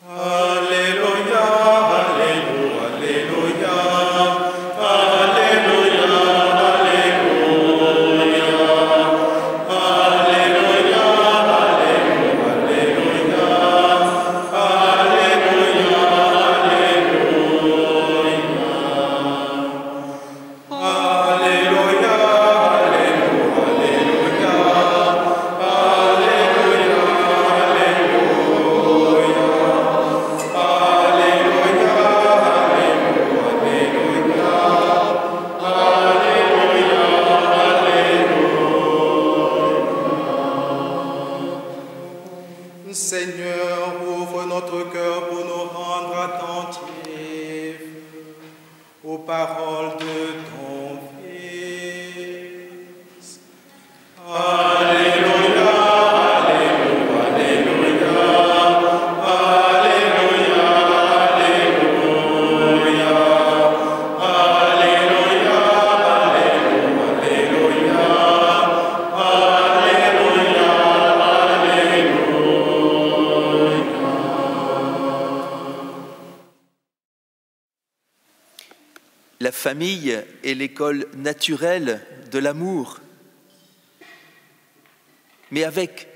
Alléluia, Alléluia, Alléluia, Alléluia, Alléluia, Alléluia, Seigneur, ouvre notre cœur pour nous rendre attentifs aux paroles de ton Fils. Alléluia, Alléluia, Alléluia, Alléluia, Alléluia, Alléluia, Alléluia, La famille est l'école naturelle de l'amour. Mais avec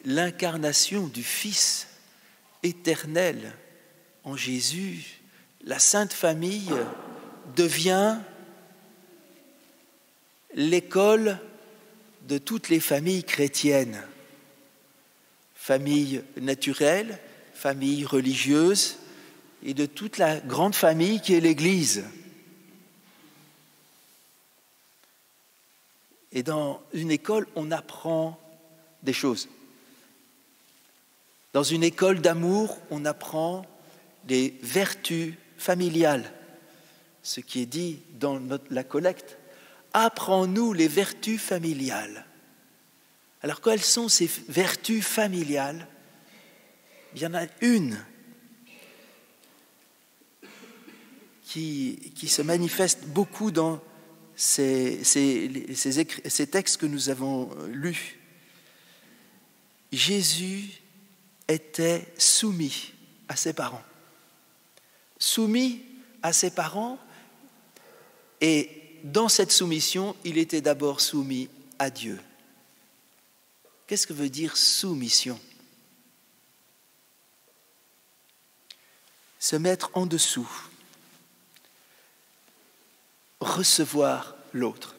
l'incarnation du Fils éternel en Jésus, la Sainte Famille devient l'école de toutes les familles chrétiennes. Famille naturelle, famille religieuse et de toute la grande famille qui est l'Église. Et dans une école, on apprend des choses. Dans une école d'amour, on apprend des vertus familiales. Ce qui est dit dans la collecte. Apprends-nous les vertus familiales. Alors, quelles sont ces vertus familiales? Il y en a une qui se manifeste beaucoup dans ces textes que nous avons lus. Jésus était soumis à ses parents. Soumis à ses parents, et dans cette soumission, il était d'abord soumis à Dieu. Qu'est-ce que veut dire soumission? Se mettre en dessous. Recevoir l'autre,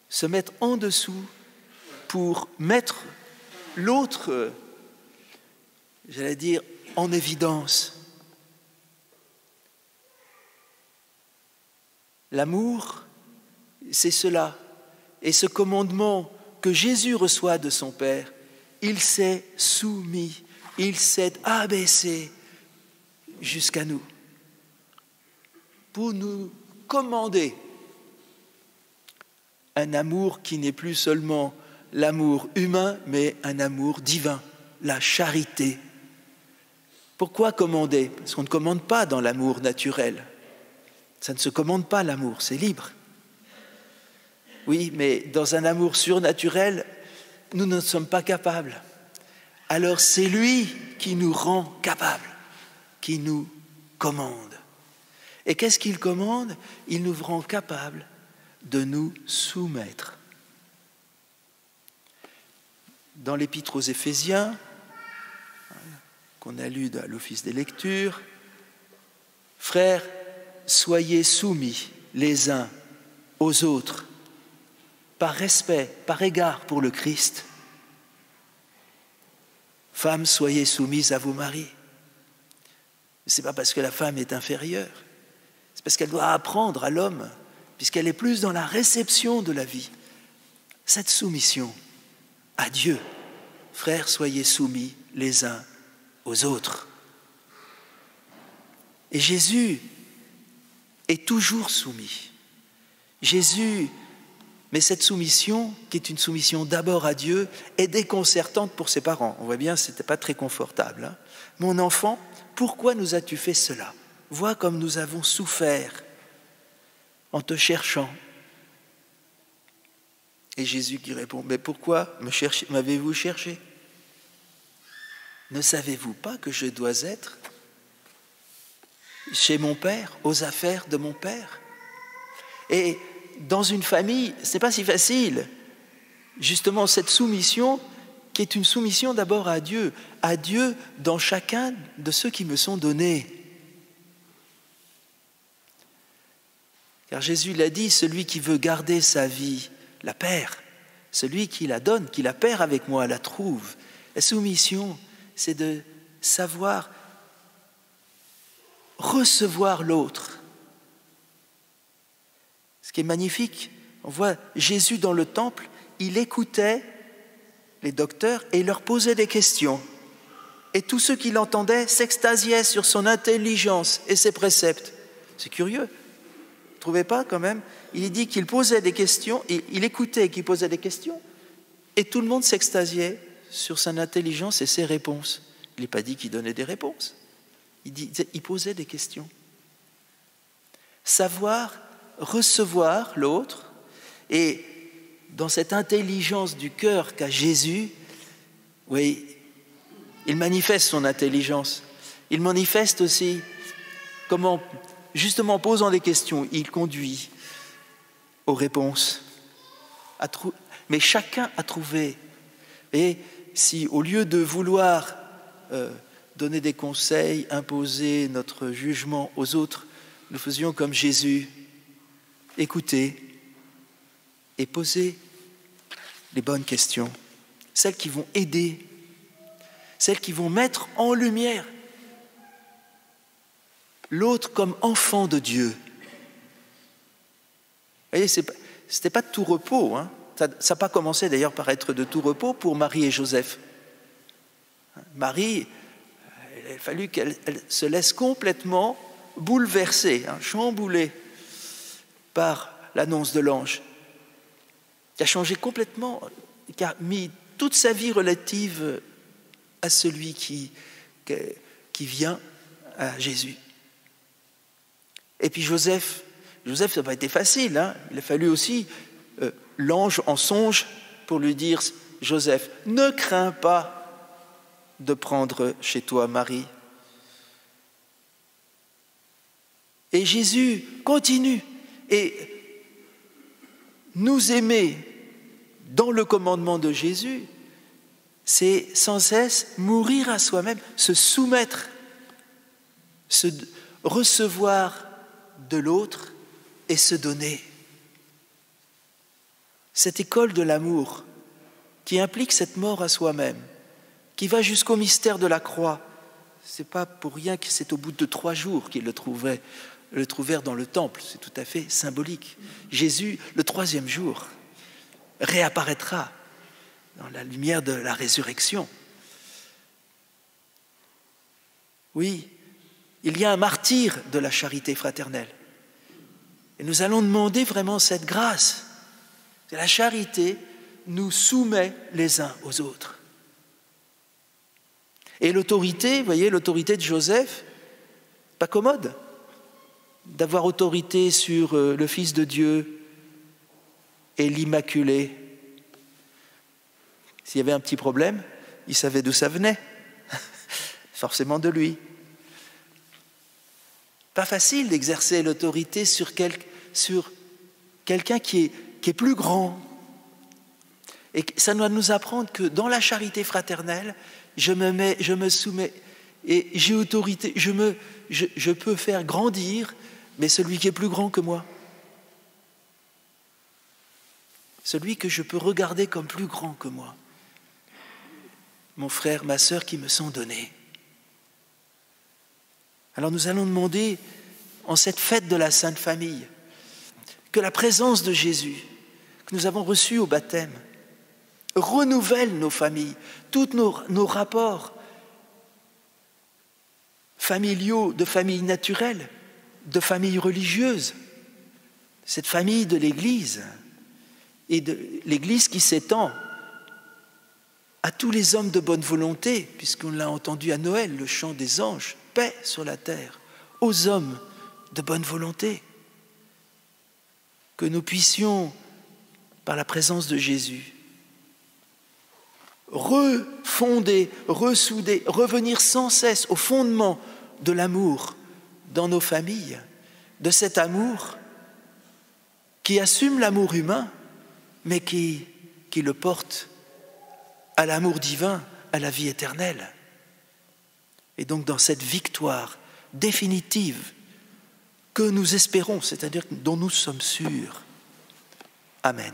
se mettre en dessous pour mettre l'autre, j'allais dire, en évidence. L'amour, c'est cela. Et ce commandement que Jésus reçoit de son Père, il s'est soumis, il s'est abaissé jusqu'à nous pour nous commander un amour qui n'est plus seulement l'amour humain, mais un amour divin, la charité. Pourquoi commander? Parce qu'on ne commande pas dans l'amour naturel. Ça ne se commande pas l'amour, c'est libre. Oui, mais dans un amour surnaturel, nous ne sommes pas capables. Alors c'est lui qui nous rend capables, qui nous commande. Et qu'est-ce qu'il commande? Il nous rend capables de nous soumettre. Dans l'Épître aux Éphésiens, qu'on a lu à l'office des lectures, « Frères, soyez soumis les uns aux autres, par respect, par égard pour le Christ. Femmes, soyez soumises à vos maris. » Ce n'est pas parce que la femme est inférieure, c'est parce qu'elle doit apprendre à l'homme, puisqu'elle est plus dans la réception de la vie. Cette soumission à Dieu. Frères, soyez soumis les uns aux autres. Et Jésus est toujours soumis. Jésus, mais cette soumission, qui est une soumission d'abord à Dieu, est déconcertante pour ses parents. On voit bien, ce n'était pas très confortable. Hein. Mon enfant, pourquoi nous as-tu fait cela? Vois comme nous avons souffert en te cherchant. Et Jésus qui répond, mais pourquoi m'avez-vous cherché? ne savez-vous pas que je dois être chez mon Père, aux affaires de mon Père? Et dans une famille, ce n'est pas si facile. Justement, cette soumission, qui est une soumission d'abord à Dieu dans chacun de ceux qui me sont donnés. Car Jésus l'a dit, celui qui veut garder sa vie, la perd. Celui qui la donne, qui la perd avec moi, la trouve. La soumission, c'est de savoir recevoir l'autre. Ce qui est magnifique, on voit Jésus dans le temple, il écoutait les docteurs et il leur posait des questions. Et tous ceux qui l'entendaient s'extasiaient sur son intelligence et ses préceptes. C'est curieux, vous ne trouvez pas quand même? Il dit qu'il posait des questions, il écoutait qu'il posait des questions, et tout le monde s'extasiait sur son intelligence et ses réponses. Il n'est pas dit qu'il donnait des réponses, il posait des questions. Savoir recevoir l'autre, et dans cette intelligence du cœur qu'a Jésus, oui, il manifeste son intelligence. Il manifeste aussi comment, justement en posant des questions, il conduit aux réponses. Mais chacun a trouvé. Et si au lieu de vouloir donner des conseils, imposer notre jugement aux autres, nous faisions comme Jésus, écouter et poser les bonnes questions, celles qui vont aider, celles qui vont mettre en lumière l'autre comme enfant de Dieu. Vous voyez, ce n'était pas de tout repos, hein. Ça n'a pas commencé d'ailleurs par être de tout repos pour Marie et Joseph. Marie, il a fallu qu'elle se laisse complètement bouleverser, chamboulée par l'annonce de l'ange, qui a changé complètement, qui a mis toute sa vie relative à celui qui vient, à Jésus. Et puis Joseph, ça n'a pas été facile, hein. Il a fallu aussi l'ange en songe pour lui dire, Joseph, ne crains pas de prendre chez toi Marie. Et Jésus continue et nous aimer dans le commandement de Jésus, c'est sans cesse mourir à soi-même, se soumettre, se recevoir de l'autre et se donner. Cette école de l'amour qui implique cette mort à soi-même, qui va jusqu'au mystère de la croix, ce n'est pas pour rien que c'est au bout de 3 jours qu'ils le trouvèrent dans le temple, c'est tout à fait symbolique. Jésus, le 3e jour, réapparaîtra dans la lumière de la résurrection. Oui, il y a un martyr de la charité fraternelle. Et nous allons demander vraiment cette grâce. La charité nous soumet les uns aux autres. Et l'autorité, vous voyez, l'autorité de Joseph, pas commode d'avoir autorité sur le Fils de Dieu et l'Immaculée. S'il y avait un petit problème, il savait d'où ça venait. Forcément de lui. Pas facile d'exercer l'autorité sur quelqu'un qui est plus grand. Et ça doit nous apprendre que dans la charité fraternelle, je me soumets et j'ai autorité, je peux faire grandir, mais celui qui est plus grand que moi. Celui que je peux regarder comme plus grand que moi. Mon frère, ma sœur qui me sont donnés. Alors nous allons demander, en cette fête de la Sainte Famille, que la présence de Jésus, que nous avons reçue au baptême, renouvelle nos familles, tous nos rapports familiaux, de familles naturelles, de familles religieuses, cette famille de l'Église, et de l'Église qui s'étend à tous les hommes de bonne volonté, puisqu'on l'a entendu à Noël, le chant des anges, paix sur la terre, aux hommes de bonne volonté. Que nous puissions, par la présence de Jésus, fonder, ressouder, revenir sans cesse au fondement de l'amour dans nos familles, de cet amour qui assume l'amour humain, mais qui le porte à l'amour divin, à la vie éternelle. Et donc dans cette victoire définitive que nous espérons, c'est-à-dire dont nous sommes sûrs. Amen.